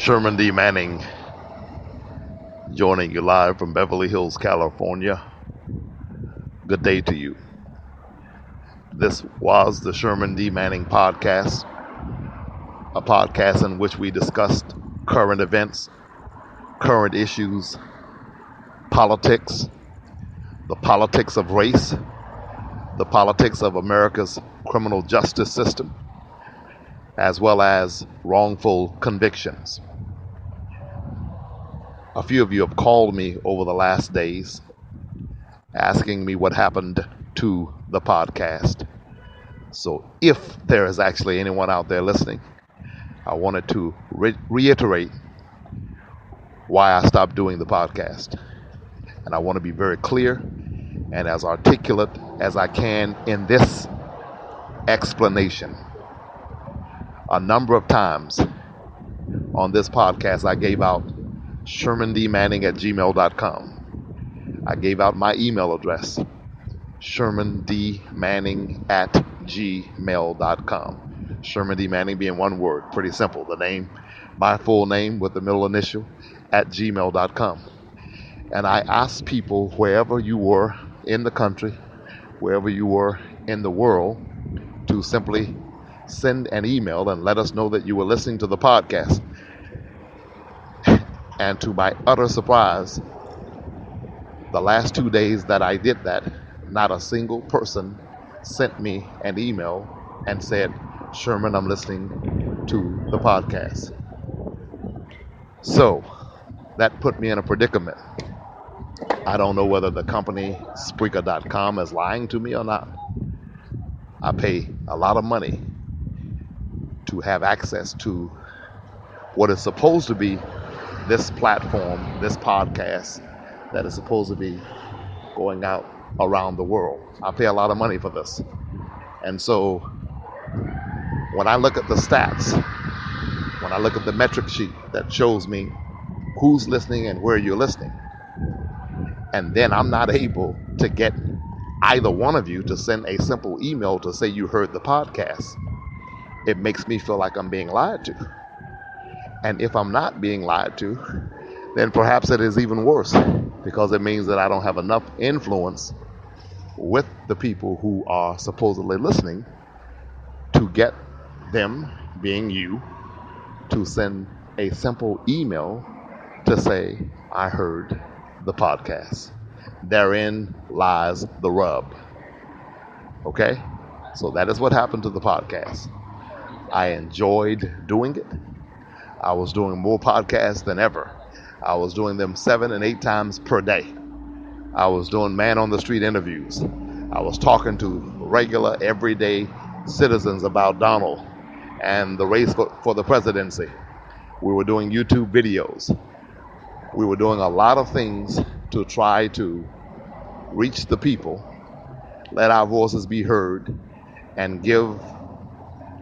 Sherman D. Manning joining you live from Beverly Hills, California. Good day to you. This was the Sherman D. Manning podcast, a podcast in which we discussed current events, current issues, politics, the politics of race, the politics of America's criminal justice system, as well as wrongful convictions. A few of you have called me over the last days asking me what happened to the podcast. So if there is actually anyone out there listening, I wanted to reiterate why I stopped doing the podcast. And I want to be very clear and as articulate as I can in this explanation. A number of times on this podcast, I gave out ShermanDManning@gmail.com. I gave out my email address, ShermanDManning@gmail.com. Sherman D. Manning being one word, pretty simple. The name, my full name with the middle initial, @gmail.com. And I asked people wherever you were in the country, wherever you were in the world, to simply send an email and let us know that you were listening to the podcast. And to my utter surprise, the last 2 days that I did that, not a single person sent me an email and said, Sherman, I'm listening to the podcast. So that put me in a predicament. I don't know whether the company Spreaker.com is lying to me or not. I pay a lot of money to have access to what is supposed to be this platform, this podcast that is supposed to be going out around the world. I pay a lot of money for this. And so when I look at the stats, when I look at the metric sheet that shows me who's listening and where you're listening, and then I'm not able to get either one of you to send a simple email to say you heard the podcast, it makes me feel like I'm being lied to. And if I'm not being lied to, then perhaps it is even worse, because it means that I don't have enough influence with the people who are supposedly listening to get them, being you, to send a simple email to say, I heard the podcast. Therein lies the rub. Okay? So that is what happened to the podcast. I enjoyed doing it. I was doing more podcasts than ever. I was doing them 7 and 8 times per day. I was doing man on the street interviews. I was talking to regular, everyday citizens about Donald and the race for the presidency. We were doing YouTube videos. We were doing a lot of things to try to reach the people, let our voices be heard, and give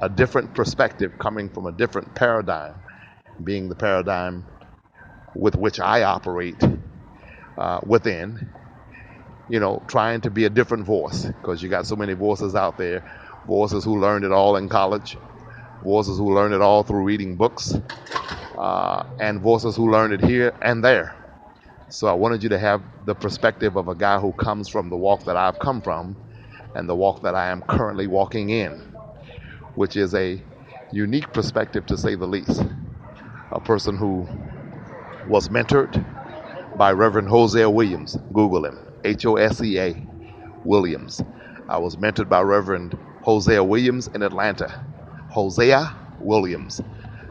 a different perspective coming from a different paradigm, being the paradigm with which I operate within, trying to be a different voice, because you got so many voices out there, voices who learned it all in college, voices who learned it all through reading books, and voices who learned it here and there. So I wanted you to have the perspective of a guy who comes from the walk that I've come from and the walk that I am currently walking in, which is a unique perspective to say the least. A person who was mentored by Reverend Hosea Williams. Google him, Hosea Williams. I was mentored by Reverend Hosea Williams in Atlanta. Hosea Williams.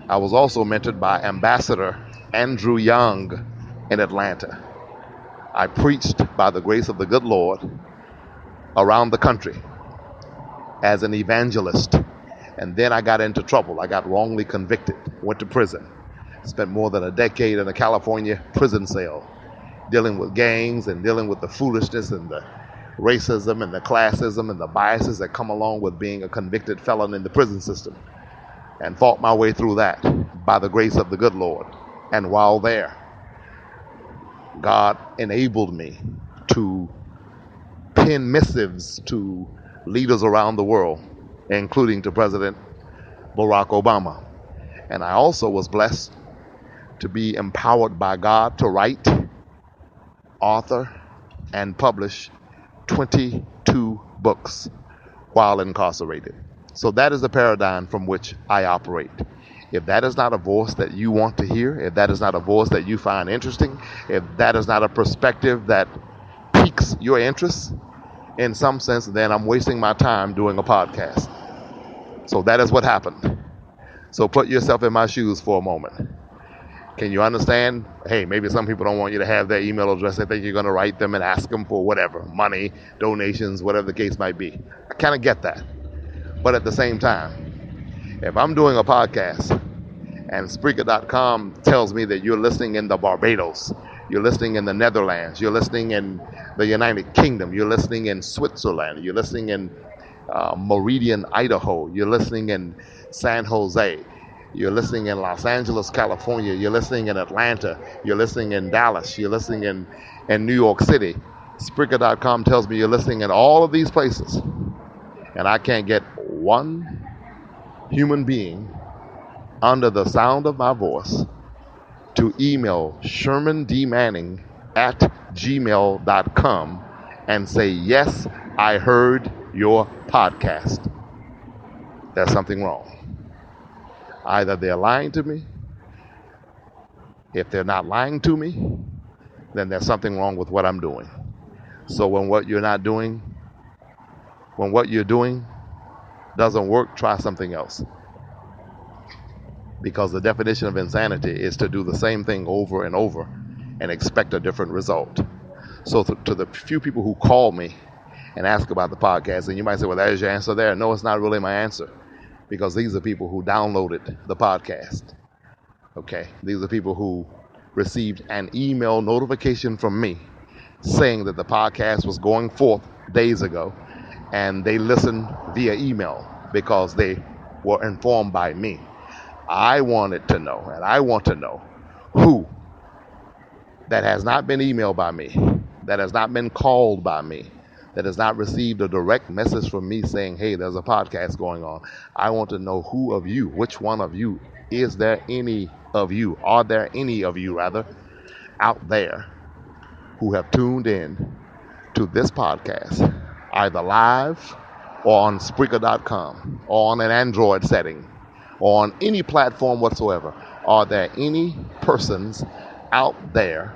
I was also mentored by Ambassador Andrew Young in Atlanta. I preached by the grace of the good Lord around the country as an evangelist. And then I got into trouble. I got wrongly convicted, went to prison. Spent more than a decade in a California prison cell, dealing with gangs and dealing with the foolishness and the racism and the classism and the biases that come along with being a convicted felon in the prison system. And fought my way through that by the grace of the good Lord. And while there, God enabled me to pen missives to leaders around the world, including to President Barack Obama. And I also was blessed to be empowered by God to write, author, and publish 22 books while incarcerated. So that is the paradigm from which I operate. If that is not a voice that you want to hear, if that is not a voice that you find interesting, if that is not a perspective that piques your interest in some sense, then I'm wasting my time doing a podcast. So that is what happened. So put yourself in my shoes for a moment. Can you understand? Hey, maybe some people don't want you to have their email address. They think you're going to write them and ask them for whatever, money, donations, whatever the case might be. I kind of get that. But at the same time, if I'm doing a podcast and Spreaker.com tells me that you're listening in the Barbados, you're listening in the Netherlands, you're listening in the United Kingdom, you're listening in Switzerland, you're listening in Meridian, Idaho, you're listening in San Jose, you're listening in Los Angeles, California, you're listening in Atlanta, you're listening in Dallas, you're listening in New York City. Spreaker.com tells me you're listening in all of these places. And I can't get one human being under the sound of my voice to email Sherman D. Manning at gmail.com and say, yes, I heard your podcast. There's something wrong. Either they're lying to me. If they're not lying to me, then there's something wrong with what I'm doing. So when what you're doing doesn't work, try something else. Because the definition of insanity is to do the same thing over and over and expect a different result. So to the few people who call me and ask about the podcast, and you might say, well, there's your answer there. No, it's not really my answer, because these are people who downloaded the podcast. Okay, these are people who received an email notification from me saying that the podcast was going forth days ago, and they listened via email because they were informed by me. I wanted to know, and I want to know, who that has not been emailed by me, that has not been called by me, that has not received a direct message from me saying, hey, there's a podcast going on. I want to know who of you, which one of you, is there any of you, are there any of you, rather, out there who have tuned in to this podcast, either live or on Spreaker.com, or on an Android setting, or on any platform whatsoever. Are there any persons out there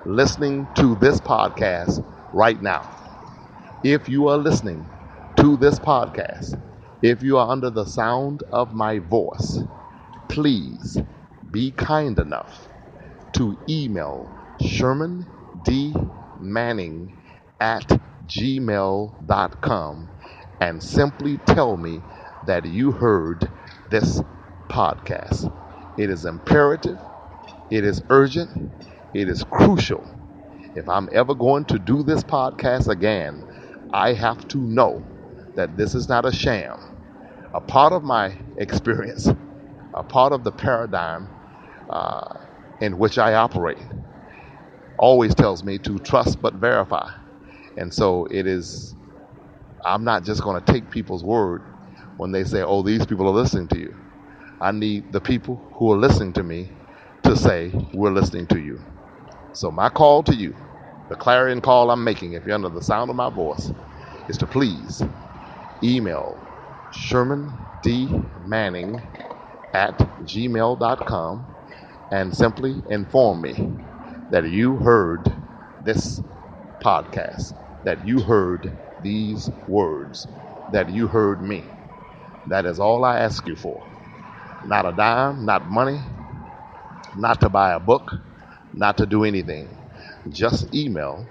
listening to this podcast right now? If you are listening to this podcast, if you are under the sound of my voice, please be kind enough to email Sherman D. Manning at gmail.com and simply tell me that you heard this podcast. It is imperative, it is urgent, it is crucial. If I'm ever going to do this podcast again, I have to know that this is not a sham. A part of my experience, a part of the paradigm in which I operate, always tells me to trust but verify. And so I'm not just going to take people's word when they say, oh, these people are listening to you. I need the people who are listening to me to say, we're listening to you. So my call to you, the clarion call I'm making, if you're under the sound of my voice, is to please email Sherman D. Manning at gmail.com and simply inform me that you heard this podcast, that you heard these words, that you heard me. That is all I ask you for. Not a dime, not money, not to buy a book, not to do anything. Just email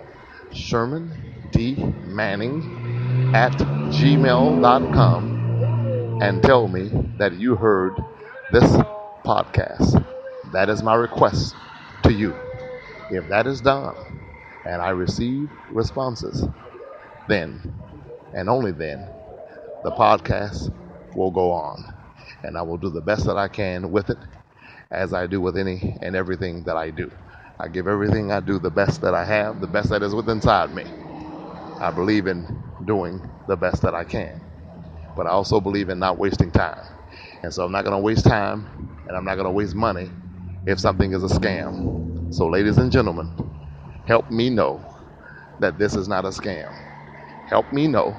Sherman D. Manning at gmail.com and tell me that you heard this podcast. That is my request to you. If that is done and I receive responses, then and only then the podcast will go on, and I will do the best that I can with it, as I do with any and everything that I do. I give everything I do the best that I have, the best that is within inside me. I believe in doing the best that I can, but I also believe in not wasting time. And so I'm not going to waste time, and I'm not going to waste money if something is a scam. So, ladies and gentlemen, help me know that this is not a scam. Help me know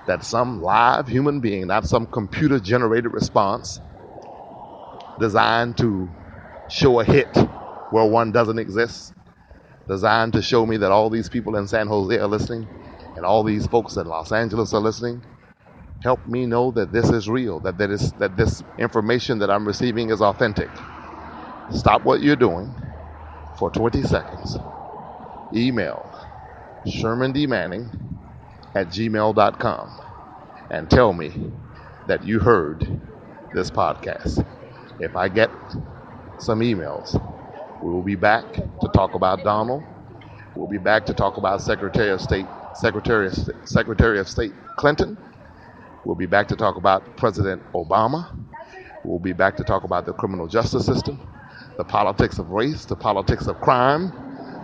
that some live human being, not some computer generated response designed to show a hit where one doesn't exist, designed to show me that all these people in San Jose are listening and all these folks in Los Angeles are listening. Help me know that this is real, that this information that I'm receiving is authentic. Stop what you're doing for 20 seconds. Email ShermanDManning@gmail.com and tell me that you heard this podcast. If I get some emails, we will be back to talk about Donald. We'll be back to talk about Secretary of State Clinton. We'll be back to talk about President Obama. We'll be back to talk about the criminal justice system, the politics of race, the politics of crime,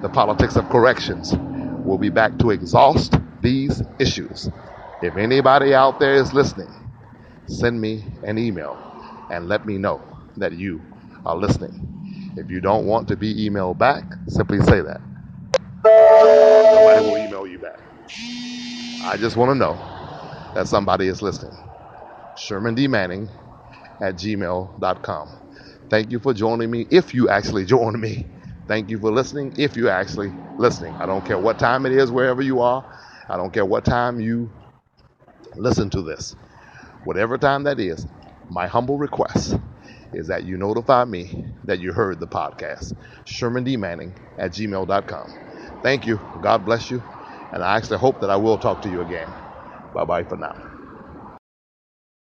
the politics of corrections. We'll be back to exhaust these issues. If anybody out there is listening, send me an email and let me know that you are listening. If you don't want to be emailed back, simply say that. Somebody will email you back. I just want to know that somebody is listening. ShermanDManning@gmail.com. Thank you for joining me. If you actually joined me, thank you for listening. If you're actually listening, I don't care what time it is, wherever you are. I don't care what time you listen to this. Whatever time that is, my humble request is that you notify me that you heard the podcast. ShermanDManning@gmail.com. Thank you. God bless you. And I actually hope that I will talk to you again. Bye-bye for now.